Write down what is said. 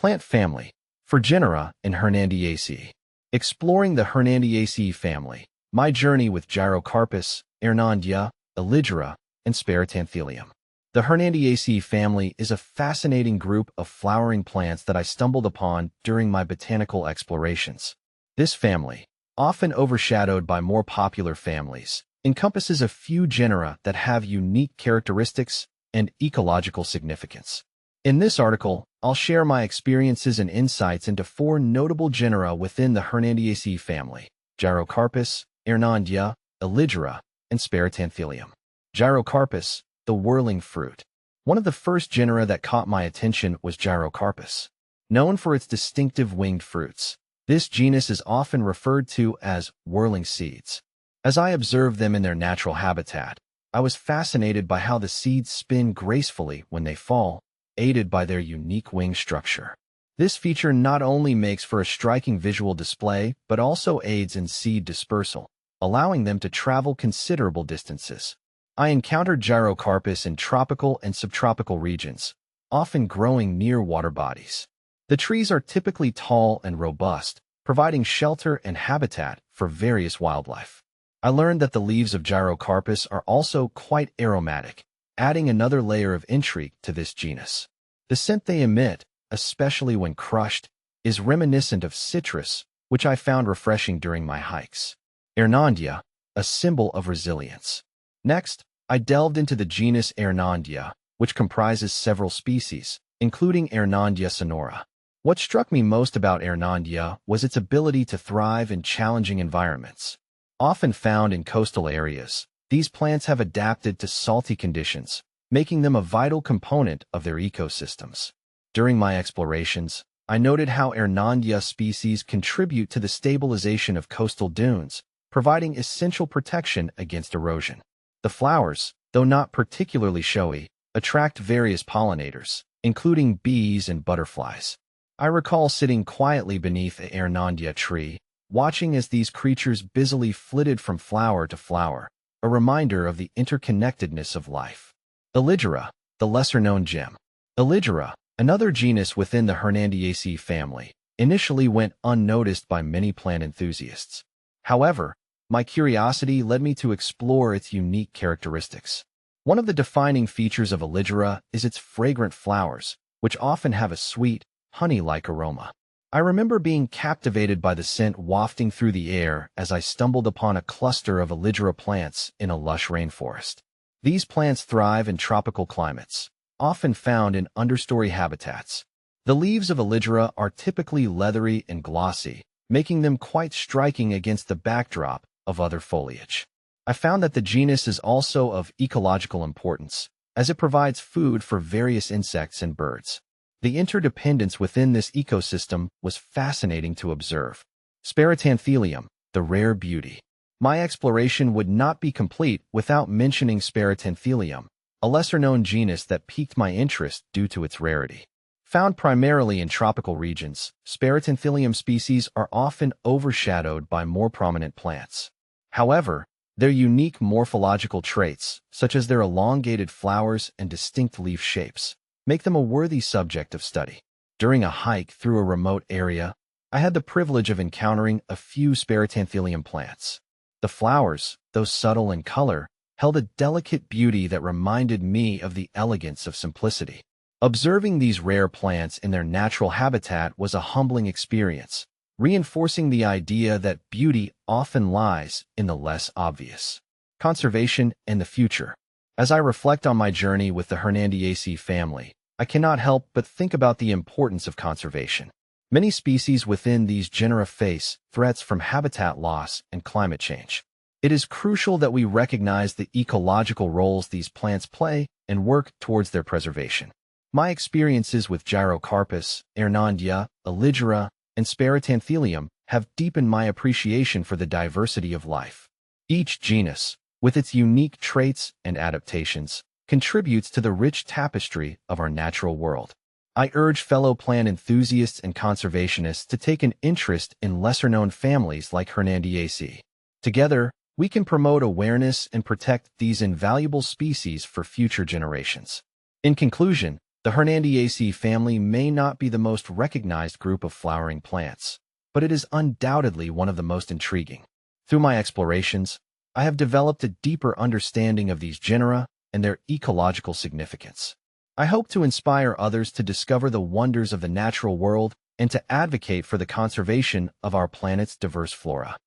Plant family for Genera and Hernandiaceae. Exploring the Hernandiaceae family, my journey with Gyrocarpus, Hernandia, Eligera, and Sparatanthelium. The Hernandiaceae family is a fascinating group of flowering plants that I stumbled upon during my botanical explorations. This family, often overshadowed by more popular families, encompasses a few genera that have unique characteristics and ecological significance. In this article, I'll share my experiences and insights into 4 notable genera within the Hernandiaceae family: Gyrocarpus, Hernandia, Eligera, and Sparatanthelium. Gyrocarpus, the whirling fruit. One of the first genera that caught my attention was Gyrocarpus. Known for its distinctive winged fruits, this genus is often referred to as whirling seeds. As I observed them in their natural habitat, I was fascinated by how the seeds spin gracefully when they fall, aided by their unique wing structure. This feature not only makes for a striking visual display, but also aids in seed dispersal, allowing them to travel considerable distances. I encountered Gyrocarpus in tropical and subtropical regions, often growing near water bodies. The trees are typically tall and robust, providing shelter and habitat for various wildlife. I learned that the leaves of Gyrocarpus are also quite aromatic, adding another layer of intrigue to this genus. The scent they emit, especially when crushed, is reminiscent of citrus, which I found refreshing during my hikes. Hernandia, a symbol of resilience. Next, I delved into the genus Hernandia, which comprises several species, including Hernandia sonora. What struck me most about Hernandia was its ability to thrive in challenging environments. Often found in coastal areas, these plants have adapted to salty conditions, making them a vital component of their ecosystems. During my explorations, I noted how Hernandia species contribute to the stabilization of coastal dunes, providing essential protection against erosion. The flowers, though not particularly showy, attract various pollinators, including bees and butterflies. I recall sitting quietly beneath a Hernandia tree, watching as these creatures busily flitted from flower to flower, a reminder of the interconnectedness of life. Eligera, the lesser-known gem. Eligera, another genus within the Hernandiaceae family, initially went unnoticed by many plant enthusiasts. However, my curiosity led me to explore its unique characteristics. One of the defining features of Eligera is its fragrant flowers, which often have a sweet, honey-like aroma. I remember being captivated by the scent wafting through the air as I stumbled upon a cluster of Eligera plants in a lush rainforest. These plants thrive in tropical climates, often found in understory habitats. The leaves of Eligera are typically leathery and glossy, making them quite striking against the backdrop of other foliage. I found that the genus is also of ecological importance, as it provides food for various insects and birds. The interdependence within this ecosystem was fascinating to observe. Sparatanthelium, the rare beauty. My exploration would not be complete without mentioning Sparatanthelium, a lesser-known genus that piqued my interest due to its rarity. Found primarily in tropical regions, Sparatanthelium species are often overshadowed by more prominent plants. However, their unique morphological traits, such as their elongated flowers and distinct leaf shapes, make them a worthy subject of study. During a hike through a remote area, I had the privilege of encountering a few Sparatanthelium plants. The flowers, though subtle in color, held a delicate beauty that reminded me of the elegance of simplicity. Observing these rare plants in their natural habitat was a humbling experience, reinforcing the idea that beauty often lies in the less obvious. Conservation and the future. As I reflect on my journey with the Hernandiaceae family, I cannot help but think about the importance of conservation. Many species within these genera face threats from habitat loss and climate change. It is crucial that we recognize the ecological roles these plants play and work towards their preservation. My experiences with Gyrocarpus, Hernandia, Eligera, and Sparatanthelium have deepened my appreciation for the diversity of life. Each genus, with its unique traits and adaptations, contributes to the rich tapestry of our natural world. I urge fellow plant enthusiasts and conservationists to take an interest in lesser-known families like Hernandiaceae. Together, we can promote awareness and protect these invaluable species for future generations. In conclusion, The Hernandiaceae family may not be the most recognized group of flowering plants, but it is undoubtedly one of the most intriguing. Through my explorations, I have developed a deeper understanding of these genera and their ecological significance. I hope to inspire others to discover the wonders of the natural world and to advocate for the conservation of our planet's diverse flora.